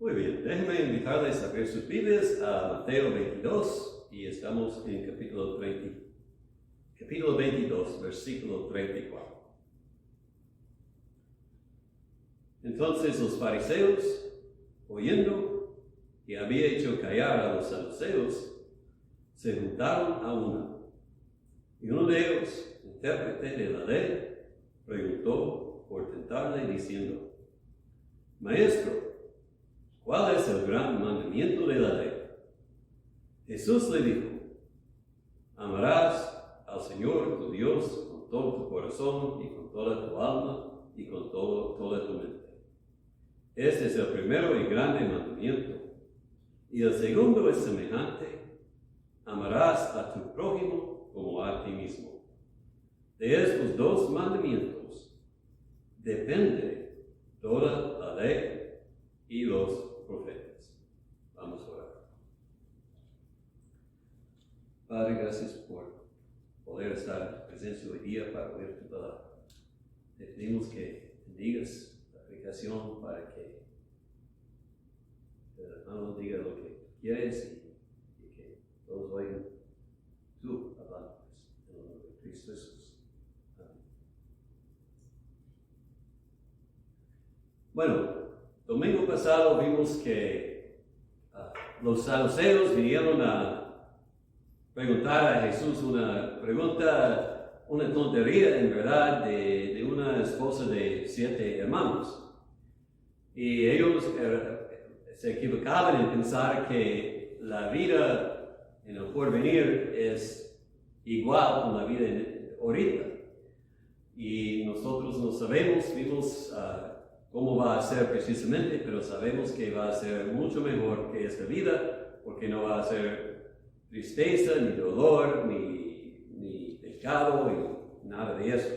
Muy bien, déjenme invitarles a ver sus Biblias a Mateo 22 y estamos en capítulo 22, versículo 34. Entonces los fariseos, oyendo que había hecho callar a los saduceos, se juntaron a una. Y uno de ellos, intérprete de la ley, preguntó por tentarle diciendo: Maestro, ¿cuál es el gran mandamiento de la ley? Jesús le dijo: amarás al Señor tu Dios con todo tu corazón y con toda tu alma y con toda tu mente. Este es el primero y grande mandamiento. Y el segundo es semejante: amarás a tu prójimo como a ti mismo. De estos dos mandamientos depende toda la ley y los profetas. Vamos a orar. Padre, gracias por poder estar en tu presencia hoy día para oír tu palabra. Te pedimos que bendigas la aplicación para que el hermano diga lo que quieres y que todos oigan tú hablando en el nombre de Cristo Jesús. Amén. Bueno, domingo pasado vimos que los saduceos vinieron a preguntar a Jesús una pregunta, una tontería en verdad, de una esposa de 7 hermanos. Y ellos se equivocaban en pensar que la vida en el porvenir es igual con la vida ahorita. Y nosotros no sabemos, vimos cómo va a ser precisamente, pero sabemos que va a ser mucho mejor que esta vida, porque no va a ser tristeza, ni dolor, ni pecado, y nada de eso.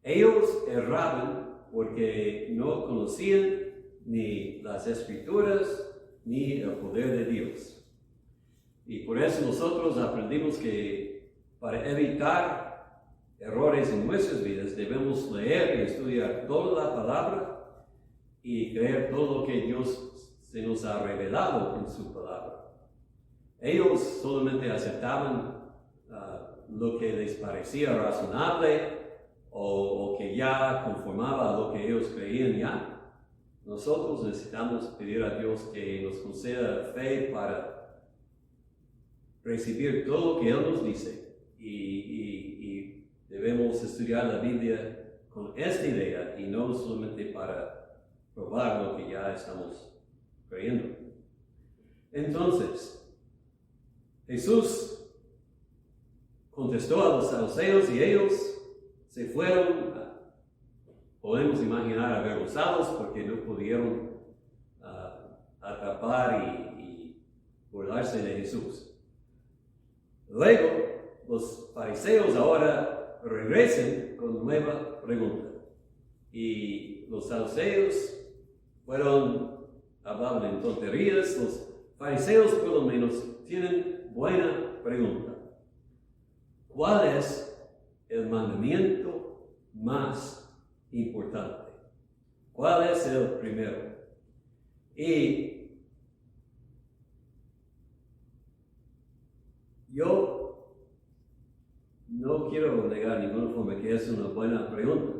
Ellos erraban porque no conocían ni las Escrituras, ni el poder de Dios. Y por eso nosotros aprendimos que para evitar errores en nuestras vidas debemos leer y estudiar toda la palabra y creer todo lo que Dios se nos ha revelado en su palabra. Ellos solamente aceptaban lo que les parecía razonable o que ya conformaba a lo que ellos creían ya. Nosotros necesitamos pedir a Dios que nos conceda fe para recibir todo lo que Él nos dice y debemos estudiar la Biblia con esta idea y no solamente para probar lo que ya estamos creyendo. Entonces, Jesús contestó a los saduceos y ellos se fueron, podemos imaginar, avergonzados porque no pudieron atrapar y burlarse de Jesús. Luego, los fariseos ahora regresan con nueva pregunta. Y los saduceos hablaban en tonterías. Los fariseos por lo menos tienen buena pregunta. ¿Cuál es el mandamiento más importante? ¿Cuál es el primero? Y yo no quiero negar de ninguna forma que es una buena pregunta.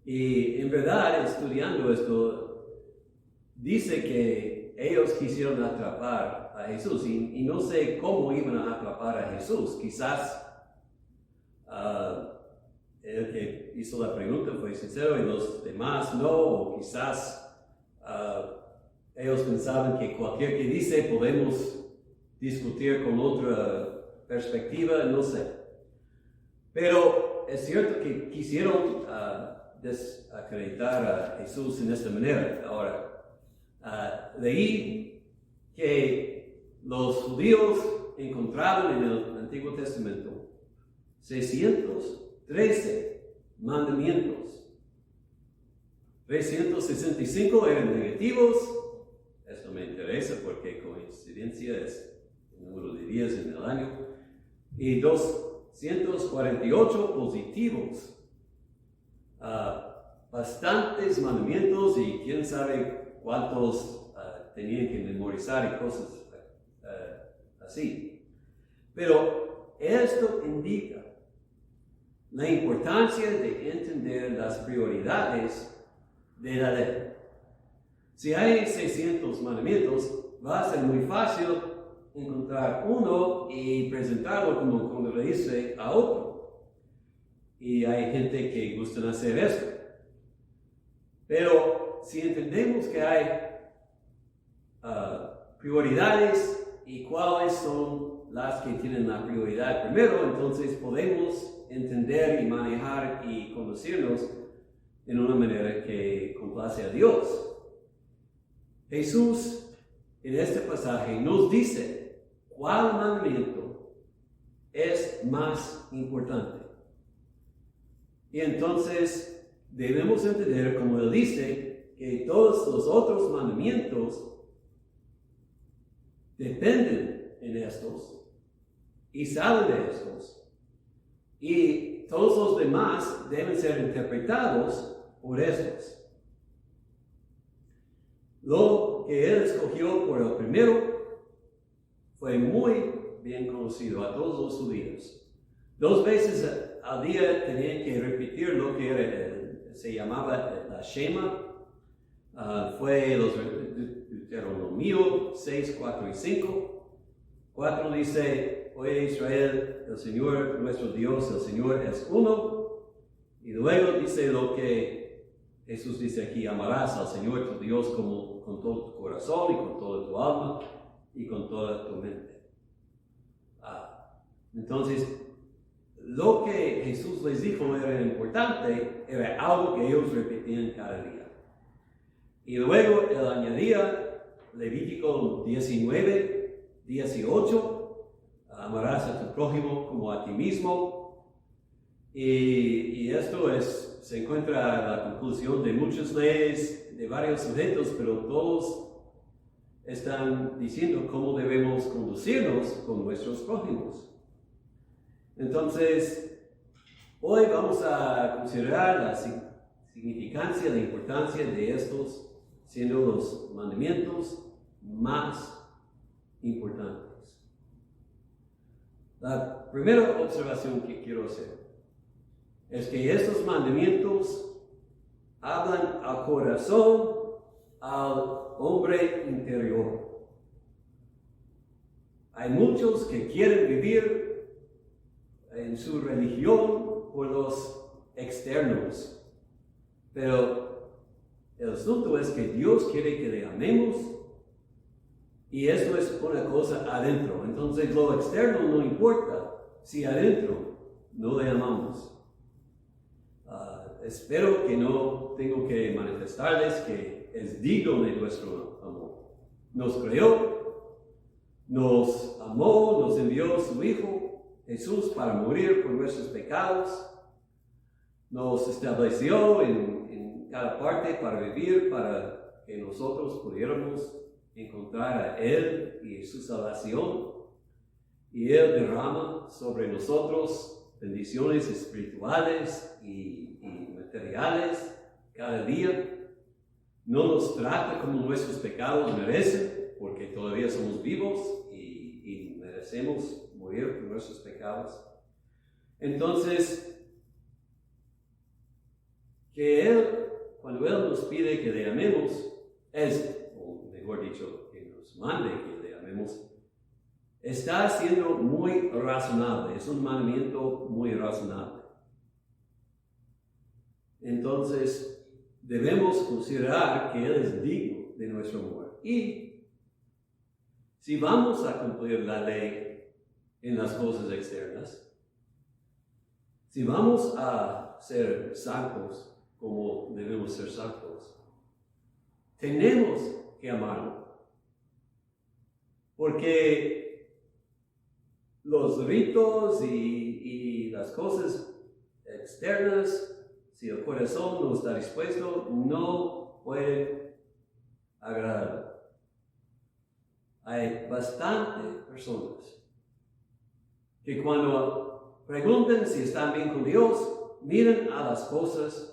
Y en verdad, estudiando esto, dice que ellos quisieron atrapar a Jesús y no sé cómo iban a atrapar a Jesús. Quizás el que hizo la pregunta fue sincero y los demás no, o quizás ellos pensaban que cualquier que dice podemos discutir con otra perspectiva, no sé. Pero es cierto que quisieron desacreditar a Jesús en esta manera. Ahora, leí que los judíos encontraban en el Antiguo Testamento 613 mandamientos. 365 eran negativos. Esto me interesa porque coincidencia es el número de días en el año. Y 248 positivos. Bastantes mandamientos y quién quién sabe cuántos tenían que memorizar y cosas así. Pero esto indica la importancia de entender las prioridades de la ley. Si hay 600 mandamientos, va a ser muy fácil encontrar uno y presentarlo como contradice a otro. Y hay gente que gusta hacer esto. Pero si entendemos que hay prioridades y cuáles son las que tienen la prioridad primero, entonces podemos entender y manejar y conducirnos en una manera que complace a Dios. Jesús en este pasaje nos dice cuál mandamiento es más importante. Y entonces debemos entender, como él dice, que todos los otros mandamientos dependen en estos y salen de estos. Y todos los demás deben ser interpretados por estos. Lo que él escogió por el primero fue muy bien conocido a todos los judíos. 2 veces al día tenían que repetir lo que era, se llamaba la Shema. Fue los Deuteronomio 6, 4 y 5. 4 dice: oye Israel, el Señor nuestro Dios, el Señor es uno. Y luego dice lo que Jesús dice aquí: amarás al Señor tu Dios con todo tu corazón y con toda tu alma y con toda tu mente. Entonces, lo que Jesús les dijo era importante, era algo que ellos repetían cada día. Y luego él añadía Levítico 19, 18, amarás a tu prójimo como a ti mismo. Y esto se encuentra a la conclusión de muchas leyes, de varios sujetos, pero todos están diciendo cómo debemos conducirnos con nuestros prójimos. Entonces, hoy vamos a considerar la significancia, la importancia de estos, siendo los mandamientos más importantes. La primera observación que quiero hacer es que estos mandamientos hablan al corazón, al hombre interior. Hay muchos que quieren vivir en su religión por los externos, pero el asunto es que Dios quiere que le amemos, y esto es una cosa adentro. Entonces lo externo no importa si adentro no le amamos. Espero que no tengo que manifestarles que es digno de nuestro amor. Nos creó, nos amó, nos envió su Hijo Jesús para morir por nuestros pecados, nos estableció en cada parte para vivir, para que nosotros pudiéramos encontrar a Él y su salvación. Y Él derrama sobre nosotros bendiciones espirituales y materiales cada día. No nos trata como nuestros pecados merecen, porque todavía somos vivos y merecemos morir por nuestros pecados. Entonces, que Él, cuando Él nos pide que le amemos, o mejor dicho, que nos mande que le amemos, está siendo muy razonable. Es un mandamiento muy razonable. Entonces, debemos considerar que Él es digno de nuestro amor. Y si vamos a cumplir la ley en las cosas externas, si vamos a ser santos como debemos ser santos, tenemos que amarlo. Porque los ritos y las cosas externas, si el corazón no está dispuesto, no puede agradarlo. Hay bastantes personas que cuando preguntan si están bien con Dios, miran a las cosas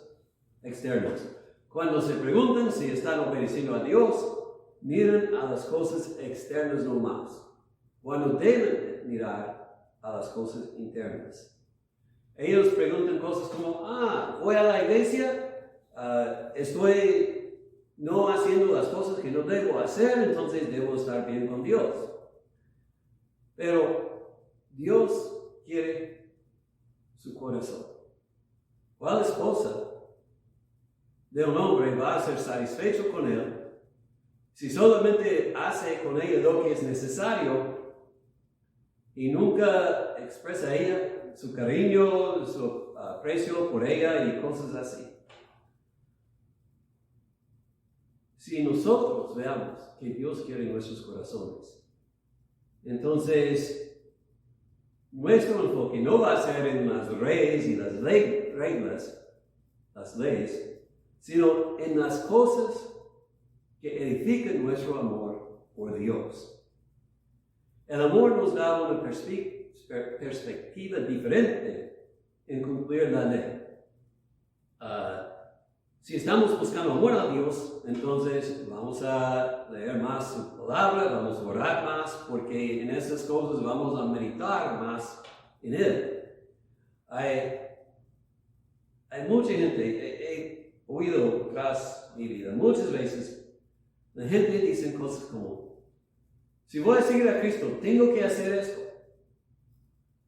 externas. Cuando se preguntan si están obedeciendo a Dios, miran a las cosas externas nomás, cuando deben mirar a las cosas internas. Ellos preguntan cosas como, voy a la iglesia, estoy no haciendo las cosas que no debo hacer, entonces debo estar bien con Dios. Pero Dios quiere su corazón. ¿Cuál esposa de un hombre va a ser satisfecho con él si solamente hace con ella lo que es necesario y nunca expresa a ella su cariño, su aprecio por ella y cosas así? Si nosotros veamos que Dios quiere en nuestros corazones, entonces nuestro enfoque no va a ser en las leyes y las reglas, las leyes, sino en las cosas que edifican nuestro amor por Dios. El amor nos da una perspectiva diferente en cumplir la ley. Si estamos buscando amor a Dios, entonces vamos a leer más su palabra, vamos a orar más, porque en esas cosas vamos a meditar más en Él. Hay mucha gente, he oído tras mi vida, muchas veces, la gente dice cosas como, si voy a seguir a Cristo, tengo que hacer esto,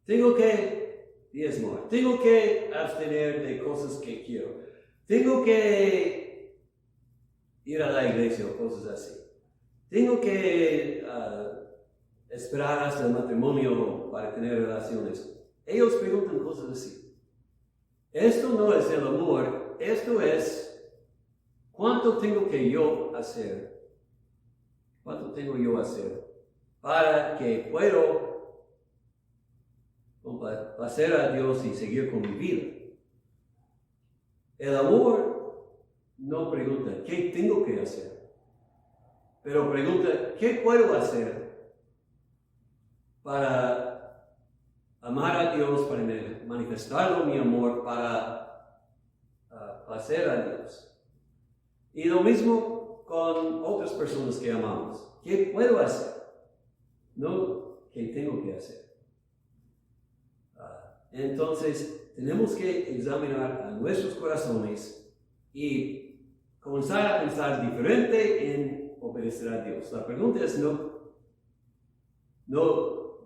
tengo que diezmar, tengo que abstener de cosas que quiero, tengo que ir a la iglesia o cosas así, tengo que esperar hasta el matrimonio para tener relaciones. Ellos preguntan cosas así. Esto no es el amor, esto es cuánto tengo que yo hacer. ¿Cuánto tengo yo a hacer para que puedo complacer a Dios y seguir con mi vida? El amor no pregunta qué tengo que hacer, pero pregunta qué puedo hacer para amar a Dios, para manifestarlo mi amor, para placer a Dios. Y lo mismo con otras personas que amamos. ¿Qué puedo hacer? No, ¿qué tengo que hacer? Entonces, tenemos que examinar a nuestros corazones y comenzar a pensar diferente en obedecer a Dios. La pregunta es no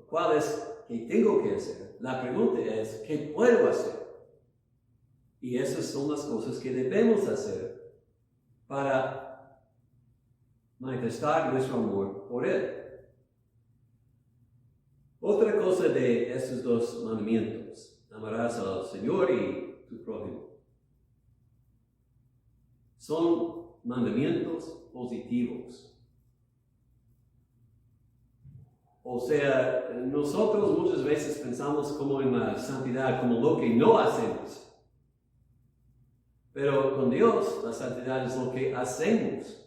cuál es qué tengo que hacer. La pregunta es qué puedo hacer. Y esas son las cosas que debemos hacer para manifestar nuestro amor por Él. Otra cosa de estos dos mandamientos, amarás al Señor y tu prójimo, son mandamientos positivos. O sea, nosotros muchas veces pensamos como en la santidad, como lo que no hacemos. Pero con Dios, la santidad es lo que hacemos.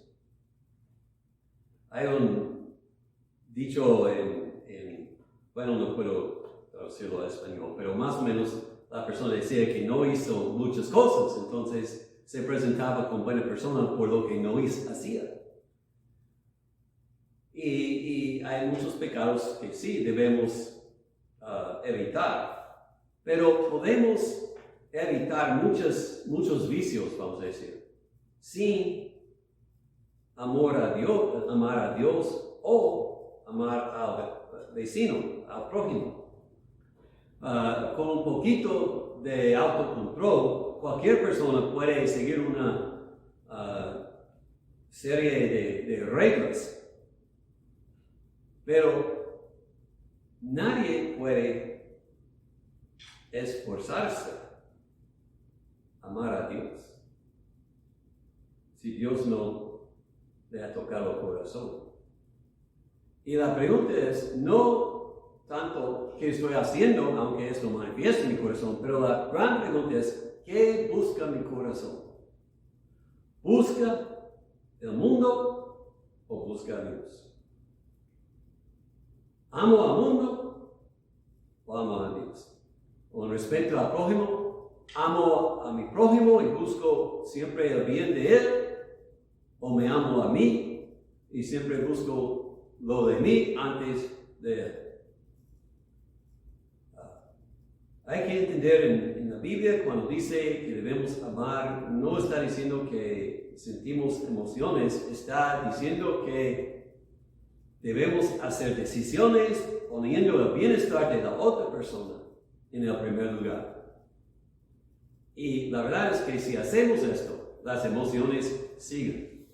Hay un dicho bueno, no puedo traducirlo al español, pero más o menos la persona decía que no hizo muchas cosas, entonces se presentaba como buena persona por lo que no hacía. Y hay muchos pecados que sí debemos evitar, pero podemos evitar muchos vicios, vamos a decir, sin amar a Dios o amar al vecino, al prójimo. Con un poquito de autocontrol, cualquier persona puede seguir una serie de reglas, pero nadie puede esforzarse a amar a Dios si Dios no le ha tocado el corazón. Y la pregunta es no tanto qué estoy haciendo, aunque esto manifieste mi corazón, pero la gran pregunta es ¿qué busca mi corazón? ¿Busca el mundo o busca a Dios? ¿Amo al mundo o amo a Dios? Con respecto al prójimo, amo a mi prójimo y busco siempre el bien de él, o me amo a mí y siempre busco lo de mí antes de él. Hay que entender en la Biblia cuando dice que debemos amar, no está diciendo que sentimos emociones, está diciendo que debemos hacer decisiones poniendo el bienestar de la otra persona en el primer lugar. Y la verdad es que si hacemos esto, las emociones siguen.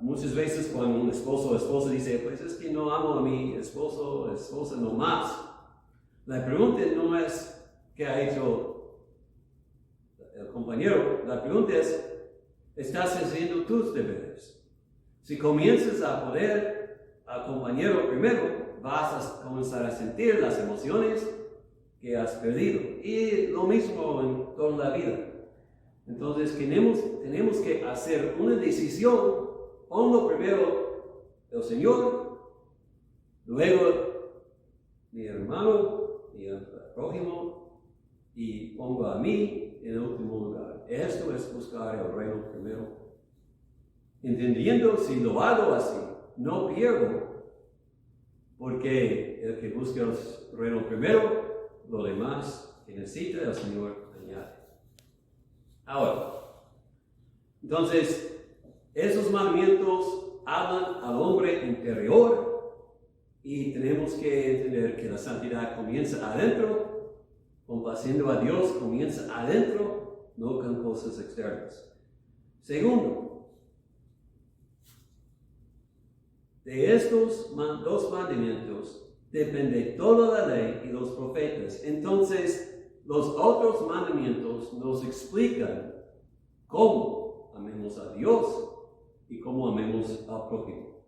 Muchas veces cuando un esposo o esposa dice, pues es que no amo a mi esposo o esposa no más. La pregunta no es qué ha hecho el compañero, la pregunta es, ¿estás haciendo tus deberes? Si comienzas a poner al compañero primero, vas a comenzar a sentir las emociones que has perdido. Y lo mismo en toda la vida. Entonces tenemos que hacer una decisión. Pongo primero el Señor, luego mi hermano, mi prójimo, y pongo a mí en el último lugar. Esto es buscar el reino primero. Entendiendo, si lo hago así, no pierdo, porque el que busca el reino primero, lo demás que necesita el Señor añade. Ahora, entonces, esos mandamientos hablan al hombre interior y tenemos que entender que la santidad comienza adentro, complaciendo a Dios comienza adentro, no con cosas externas. Segundo, de estos dos mandamientos depende toda la ley y los profetas. Entonces, los otros mandamientos nos explican cómo amemos a Dios y cómo amemos al prójimo.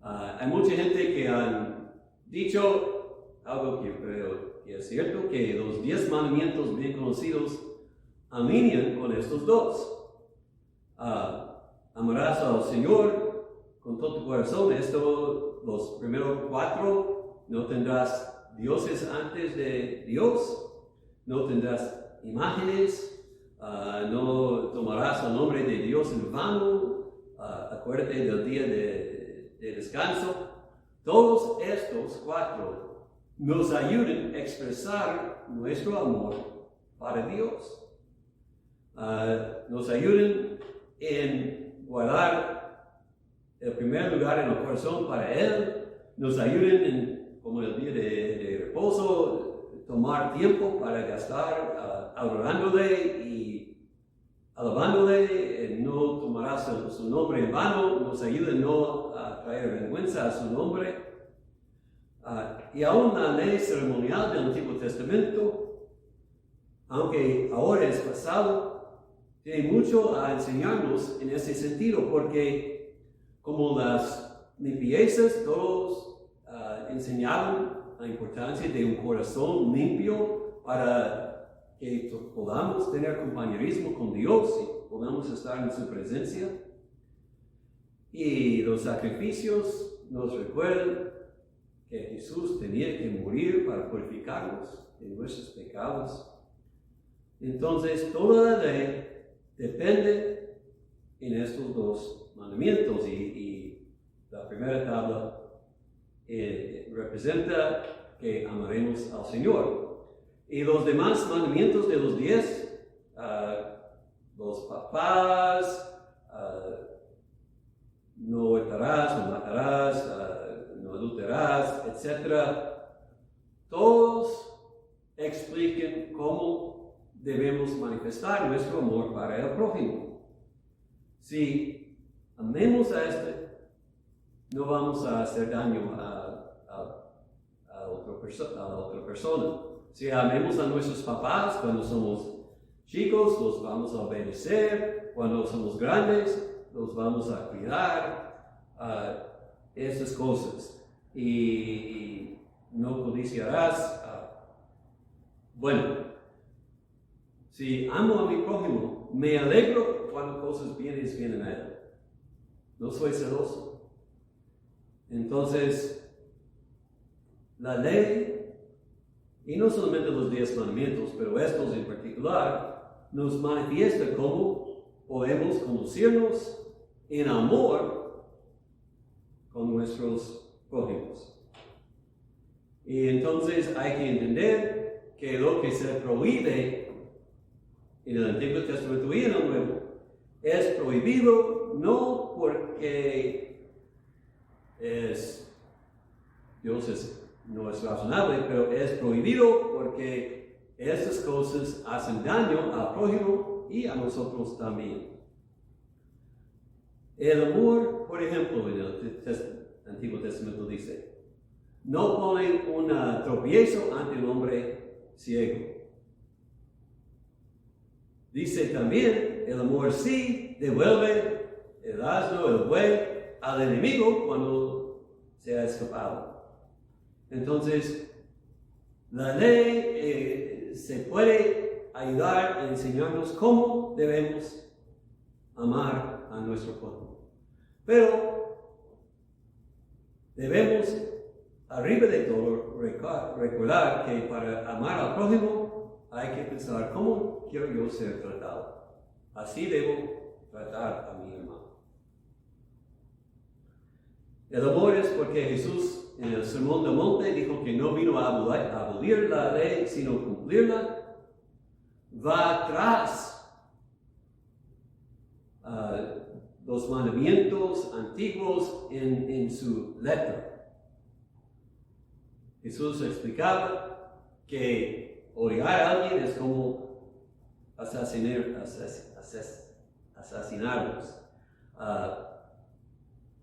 Hay mucha gente que han dicho algo que creo que es cierto, que los 10 mandamientos bien conocidos alinean con estos dos. Amarás al Señor con todo tu corazón. Esto, los primeros 4, no tendrás dioses antes de Dios, no tendrás imágenes, no tomarás el nombre de Dios en vano, acuérdate del día de descanso. Todos estos 4 nos ayudan a expresar nuestro amor para Dios. Nos ayudan en guardar el primer lugar en el corazón para Él. Nos ayudan en, como el día de reposo, tomar tiempo para gastar adorándole y alabándole. No tomarás su nombre en vano. Nos ayuda no a traer vergüenza a su nombre. Y aún la ley ceremonial del Antiguo Testamento, aunque ahora es pasado, tiene mucho a enseñarnos en ese sentido, porque como las limpiezas, todos enseñaban la importancia de un corazón limpio para que podamos tener compañerismo con Dios y podamos estar en su presencia. Y los sacrificios nos recuerdan que Jesús tenía que morir para purificarnos de nuestros pecados. Entonces, toda la ley depende en estos dos mandamientos y la primera tabla representa que amaremos al Señor. Y los demás mandamientos de los 10, los papás, no hurtarás, no matarás, no adulterarás, etc. Todos explican cómo debemos manifestar nuestro amor para el prójimo. Si amemos a no vamos a hacer daño a otra persona. Si amemos a nuestros papás cuando somos chicos, los vamos a obedecer. Cuando somos grandes, los vamos a cuidar. Esas cosas. Y no codiciarás. Bueno, si amo a mi prójimo, me alegro cuando cosas bienes vienen a él. No soy celoso. Entonces, la ley y no solamente los 10 mandamientos, pero estos en particular, nos manifiesta cómo podemos conducirnos en amor con nuestros prójimos. Y entonces hay que entender que lo que se prohíbe en el Antiguo Testamento y en el Nuevo es prohibido no porque Dios no es razonable, pero es prohibido porque estas cosas hacen daño al prójimo y a nosotros también. El amor, por ejemplo, en el Antiguo Testamento dice, no pone un tropiezo ante un hombre ciego. Dice también, el amor sí devuelve el asno, el buey, al enemigo cuando se ha escapado. Entonces, la ley se puede ayudar a enseñarnos cómo debemos amar a nuestro prójimo. Pero debemos, arriba de todo, recordar que para amar al prójimo hay que pensar cómo quiero yo ser tratado. Así debo tratar a mi hermano. El amor es porque Jesús en el Sermón del Monte dijo que no vino a abolir la ley, sino cumplirla. Va atrás los mandamientos antiguos en su letra. Jesús explicaba que odiar a alguien es como asesinarlos.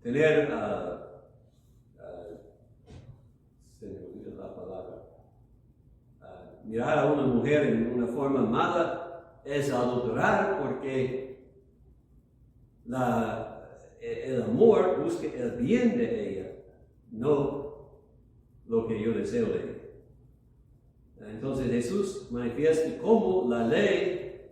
Tener, se me olvida la palabra, mirar a una mujer en una forma mala es adulterar porque el amor busca el bien de ella, no lo que yo deseo de ella. Entonces Jesús manifiesta cómo la ley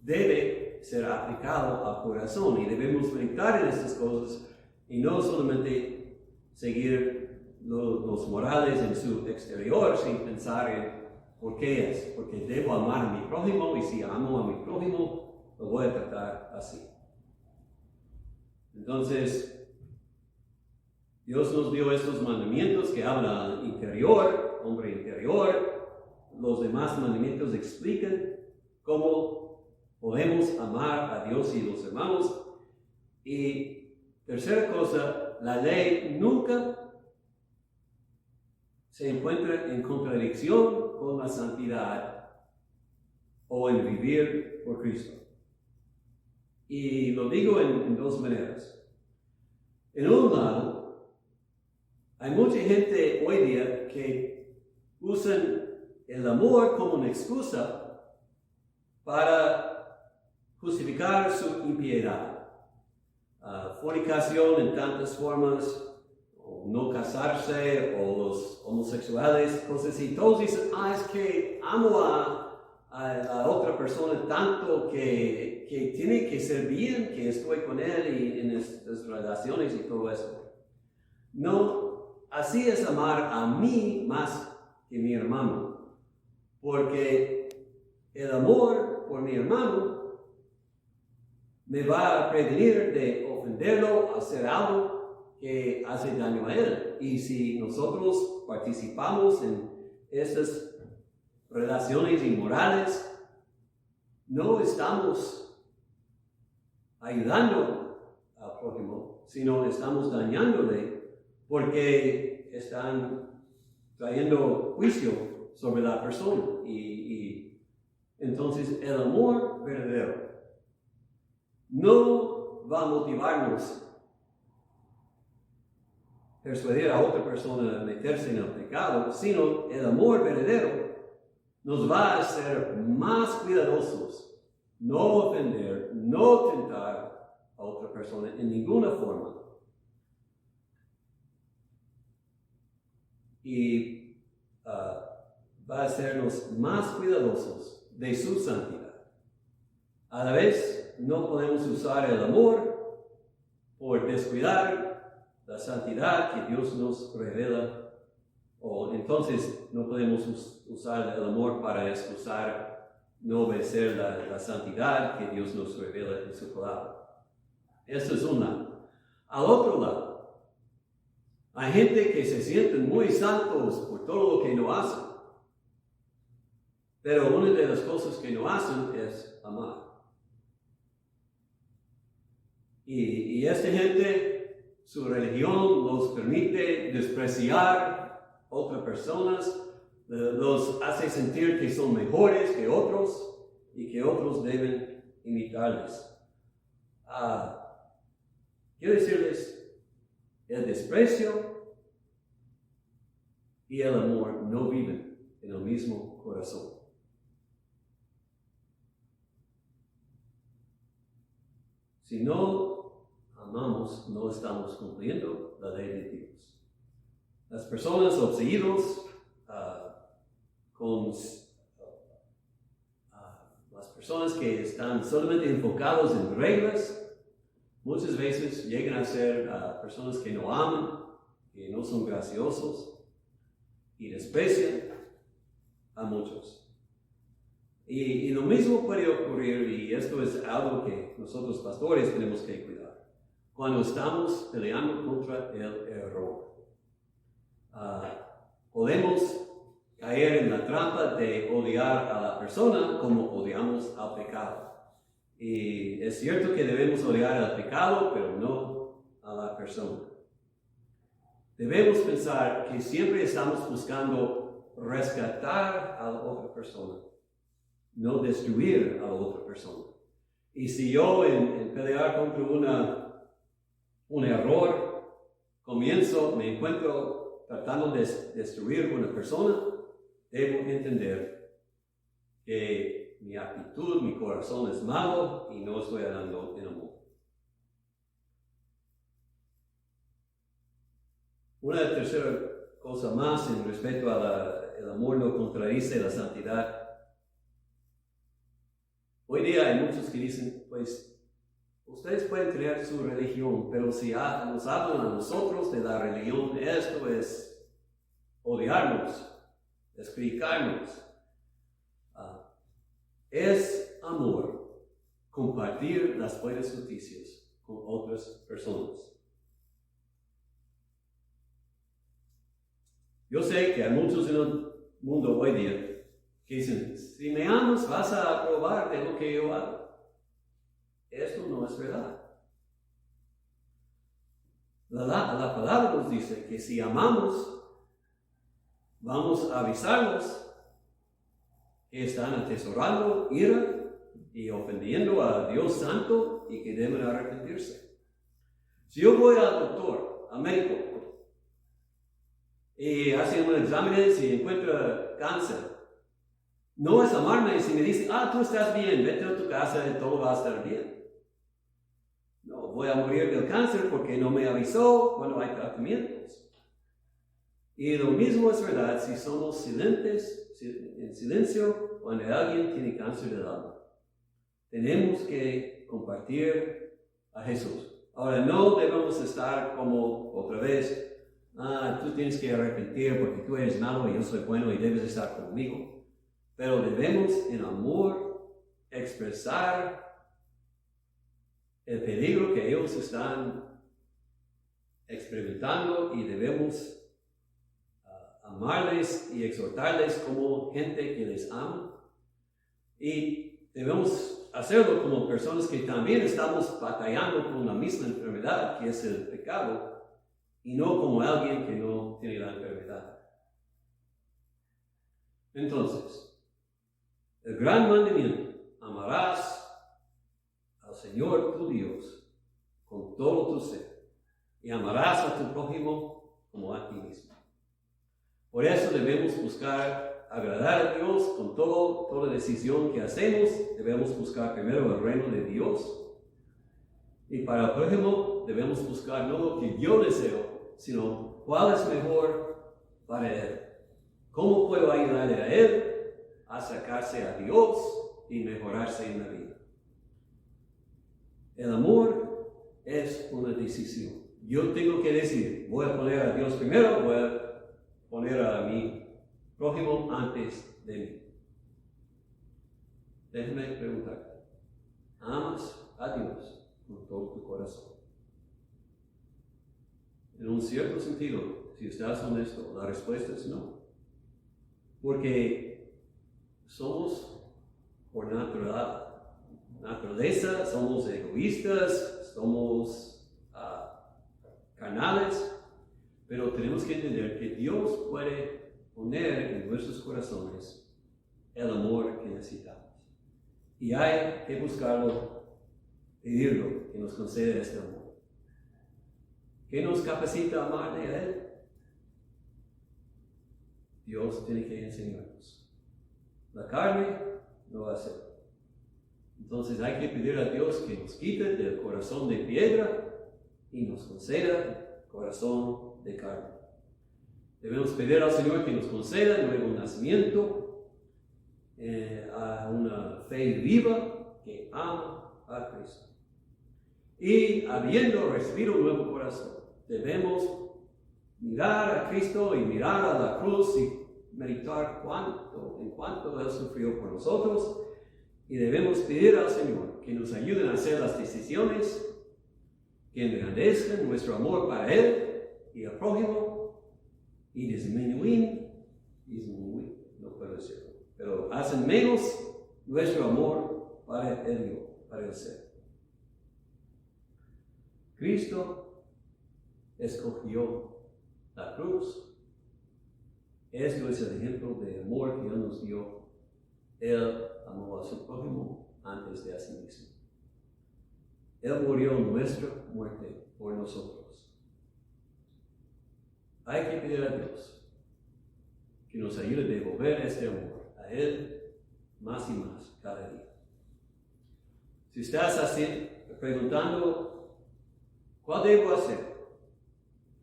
debe ser aplicada al corazón y debemos meditar en estas cosas y no solamente seguir los morales en su exterior sin pensar en por qué es. Porque debo amar a mi prójimo y si amo a mi prójimo, lo voy a tratar así. Entonces, Dios nos dio estos mandamientos que hablan al interior, hombre interior. Los demás mandamientos explican cómo podemos amar a Dios y los hermanos. Y tercera cosa, la ley nunca se encuentra en contradicción con la santidad o en vivir por Cristo. Y lo digo en dos maneras. En un lado, hay mucha gente hoy día que usan el amor como una excusa para justificar su impiedad. Fornicación en tantas formas, o no casarse, o los homosexuales, cosas así. Todos dicen, es que amo a otra persona tanto que tiene que ser bien, que estoy con él y en estas relaciones y todo eso. No, así es amar a mí más que mi hermano. Porque el amor por mi hermano me va a prevenir de ofenderlo, hacer algo que hace daño a él. Y si nosotros participamos en estas relaciones inmorales, no estamos ayudando al prójimo, sino estamos dañándole porque están trayendo juicio sobre la persona. Y entonces el amor verdadero no va a motivarnos a persuadir a otra persona a meterse en el pecado, sino el amor verdadero nos va a hacer más cuidadosos, no ofender, no tentar a otra persona en ninguna forma. Y va a hacernos más cuidadosos de su santidad. A la vez, no podemos usar el amor por descuidar la santidad que Dios nos revela O entonces no podemos usar el amor para excusar no obedecer la santidad que Dios nos revela en su palabra. Eso es un lado. Al otro lado, hay gente que se sienten muy santos por todo lo que no hacen. Pero una de las cosas que no hacen es amar. Y esta gente, su religión los permite despreciar otras personas, los hace sentir que son mejores que otros y que otros deben imitarles. Quiero decirles, el desprecio y el amor no viven en el mismo corazón. Si no amamos, no estamos cumpliendo la ley de Dios. Las personas obseídos con las personas que están solamente enfocados en reglas, muchas veces llegan a ser personas que no aman, que no son graciosos y desprecian a muchos. Y lo mismo puede ocurrir, y esto es algo que nosotros pastores tenemos que cuidar, cuando estamos peleando contra el error. Podemos caer en la trampa de odiar a la persona como odiamos al pecado. Y es cierto que debemos odiar al pecado, pero no a la persona. Debemos pensar que siempre estamos buscando rescatar a la otra persona, no destruir a la otra persona. Y si yo en pelear contra un error me encuentro tratando de destruir a una persona, debo entender que mi actitud, mi corazón es malo y no estoy hablando en amor. Una tercera cosa más en respecto al amor no contradice la santidad. Hoy día hay muchos que dicen, pues, ustedes pueden crear su religión, pero si nos hablan a nosotros de la religión, esto es odiarnos, es criticarnos. Es amor compartir las buenas noticias con otras personas. Yo sé que hay muchos en el mundo hoy día que dicen, si me amas vas a aprobar de lo que yo hago. Esto no es verdad. La palabra nos dice que si amamos, vamos a avisarlos que están atesorando ira y ofendiendo a Dios Santo y que deben arrepentirse. Si yo voy al doctor, al médico, y hace un examen y encuentra cáncer, no es amarme si me dice, tú estás bien, vete a tu casa y todo va a estar bien. No, voy a morir del cáncer porque no me avisó cuando hay tratamientos. Y lo mismo es verdad si somos en silencio cuando alguien tiene cáncer del alma. Tenemos que compartir a Jesús. Ahora, no debemos estar como otra vez, tú tienes que arrepentir porque tú eres malo y yo soy bueno y debes estar conmigo. Pero debemos en amor expresar el peligro que ellos están experimentando y debemos amarles y exhortarles como gente que les ama. Y debemos hacerlo como personas que también estamos batallando con la misma enfermedad que es el pecado y no como alguien que no tiene la enfermedad. Entonces, el gran mandamiento, amarás al Señor tu Dios con todo tu ser y amarás a tu prójimo como a ti mismo. Por eso debemos buscar agradar a Dios con toda decisión que hacemos. Debemos buscar primero el reino de Dios. Y para el prójimo debemos buscar no lo que yo deseo, sino cuál es mejor para él. ¿Cómo puedo ayudarle a él a acercarse a Dios y mejorarse en la vida? El amor es una decisión. Yo tengo que decir, voy a poner a Dios primero, voy a poner poner a mi prójimo antes de mí. Déjame preguntarte, ¿amas a Dios con todo tu corazón? En un cierto sentido, si estás honesto, la respuesta es no. Porque somos por naturaleza, somos egoístas, somos carnales, pero tenemos que entender que Dios puede poner en nuestros corazones el amor que necesitamos. Y hay que buscarlo, pedirlo, que nos conceda este amor. ¿Qué nos capacita a amarle a Él? Dios tiene que enseñarnos. La carne no va a ser. Entonces hay que pedir a Dios que nos quite del corazón de piedra y nos conceda corazón de carne. Debemos pedir al Señor que nos conceda el nuevo nacimiento, a una fe viva que ama a Cristo. Y habiendo recibido un nuevo corazón, debemos mirar a Cristo y mirar a la cruz y meditar en cuánto Él sufrió por nosotros. Y debemos pedir al Señor que nos ayude a hacer las decisiones que engrandezcan nuestro amor para Él y el prójimo y disminuir, no puedo decirlo, pero hacen menos nuestro amor para el ser. Cristo escogió la cruz. Esto es el ejemplo de amor que Él nos dio. Él amó a su prójimo antes de a sí mismo. Él murió nuestra muerte por nosotros. Hay que pedir a Dios que nos ayude a devolver este amor a Él más y más cada día. Si estás así preguntando, ¿cuál debo hacer?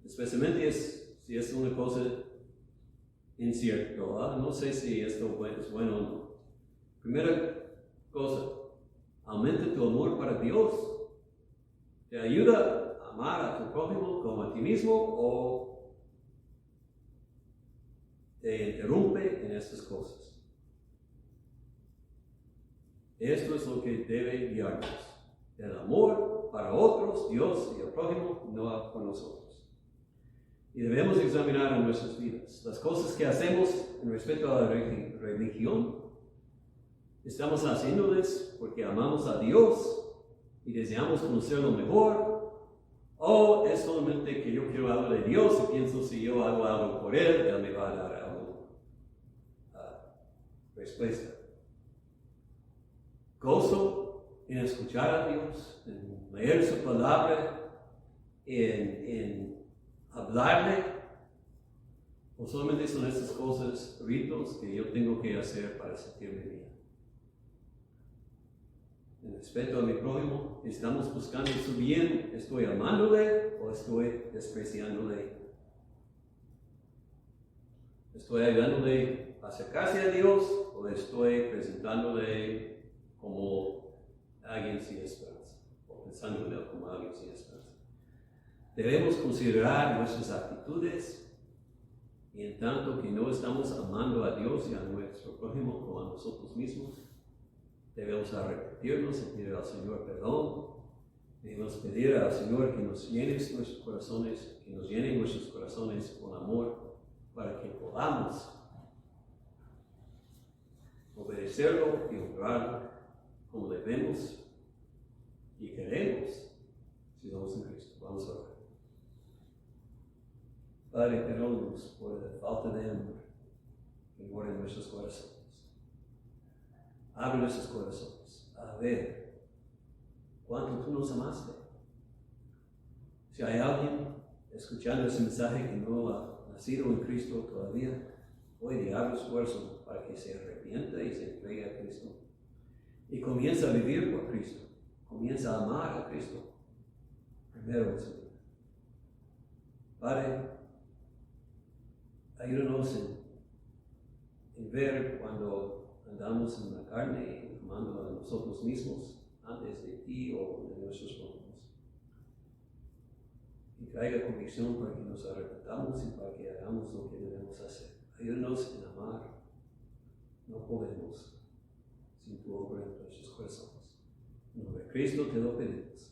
Especialmente si es una cosa incierta, no sé si esto es bueno o no. Primera cosa, aumenta tu amor para Dios. ¿Te ayuda a amar a tu prójimo como a ti mismo o te interrumpe en estas cosas? Esto es lo que debe guiarnos. El amor para otros, Dios y el prójimo, no por nosotros. Y debemos examinar en nuestras vidas las cosas que hacemos en respecto a la religión. ¿Estamos haciéndoles porque amamos a Dios y deseamos conocerlo mejor? ¿O es solamente que yo quiero algo de Dios y pienso si yo hago algo por Él me va a dar algo? Respuesta. Gozo en escuchar a Dios, en leer su palabra, en hablarle, o solamente son estas cosas, ritos que yo tengo que hacer para sentirme bien. En respeto a mi prójimo, ¿estamos buscando su bien? ¿Estoy amándole o estoy despreciándole? ¿Estoy ayudándole a acercarse a Dios o estoy presentándole como alguien sin esperanza? O pensándole como alguien sin esperanza. Debemos considerar nuestras actitudes y en tanto que no estamos amando a Dios y a nuestro prójimo como a nosotros mismos, debemos arrepentirnos y pedir al Señor perdón. Debemos pedir al Señor que nos llene nuestros corazones con amor para que podamos obedecerlo y honrarlo como debemos y queremos si somos en Cristo. Vamos a orar. Padre, perdónanos por la falta de amor que mora en nuestros corazones. Abre nuestros corazones a ver cuánto tú nos amaste. Si hay alguien escuchando ese mensaje que no ha nacido en Cristo todavía, hoy abre su corazón para que se arrepienta y se entregue a Cristo. Y comienza a vivir por Cristo. Comienza a amar a Cristo. Primero, Señor. Padre, ayúdanos en ver cuando andamos en la carne, amando a nosotros mismos antes de ti o de nuestros prójimos. Y traiga convicción para que nos arrepentamos y para que hagamos lo que debemos hacer. Ayúdanos en amar. No podemos sin tu obra en nuestros corazones. En nombre de Cristo te lo pedimos.